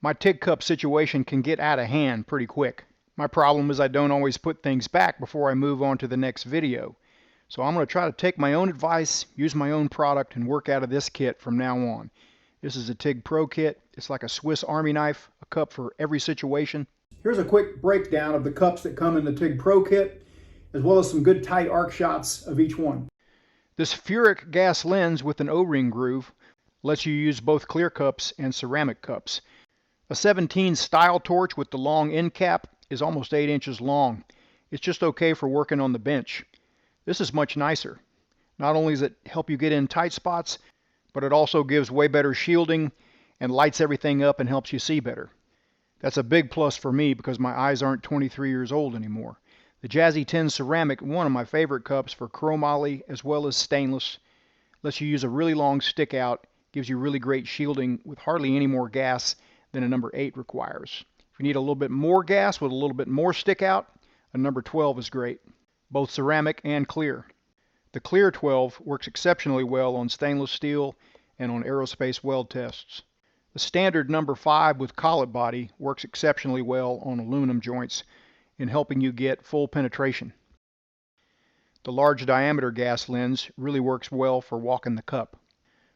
My TIG cup situation can get out of hand pretty quick. My problem is I don't always put things back before I move on to the next video. So I'm going to try to take my own advice, use my own product, and work out of this kit from now on. This is a TIG Pro Kit. It's like a Swiss Army knife, a cup for every situation. Here's a quick breakdown of the cups that come in the TIG Pro Kit, as well as some good tight arc shots of each one. This Furic gas lens with an O-ring groove lets you use both clear cups and ceramic cups. A 17 style torch with the long end cap is almost 8 inches long. It's just okay for working on the bench. This is much nicer. Not only does it help you get in tight spots, but it also gives way better shielding and lights everything up and helps you see better. That's a big plus for me because my eyes aren't 23 years old anymore. The Jazzy 10 Ceramic, one of my favorite cups for chromoly as well as stainless, lets you use a really long stick out, gives you really great shielding with hardly any more gas than a number 8 requires. If you need a little bit more gas with a little bit more stick out, a number 12 is great, both ceramic and clear. The clear 12 works exceptionally well on stainless steel and on aerospace weld tests. The standard number 5 with collet body works exceptionally well on aluminum joints in helping you get full penetration. The large diameter gas lens really works well for walking the cup.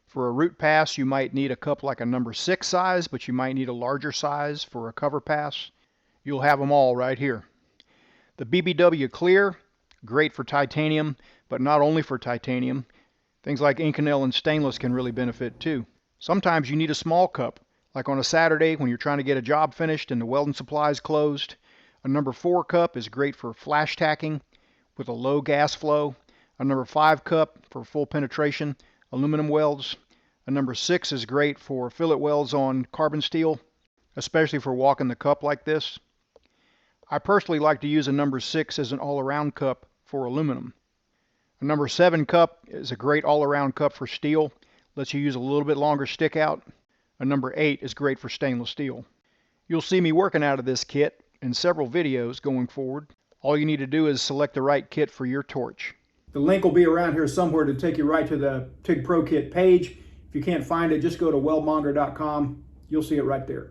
For a root pass, you might need a cup like a number 6 size, but you might need a larger size for a cover pass. You'll have them all right here. The BBW Clear, great for titanium, but not only for titanium. Things like Inconel and stainless can really benefit too. Sometimes you need a small cup, like on a Saturday when you're trying to get a job finished and the welding supply's closed. A number 4 cup is great for flash tacking with a low gas flow. A number 5 cup for full penetration aluminum welds. A number 6 is great for fillet welds on carbon steel, especially for walking the cup like this. I personally like to use a number 6 as an all-around cup for aluminum. A number 7 cup is a great all-around cup for steel, lets you use a little bit longer stick out. A number 8 is great for stainless steel. You'll see me working out of this kit in several videos going forward. All you need to do is select the right kit for your torch. The link will be around here somewhere to take you right to the TIG Pro Kit page. If you can't find it, just go to weldmonger.com. You'll see it right there.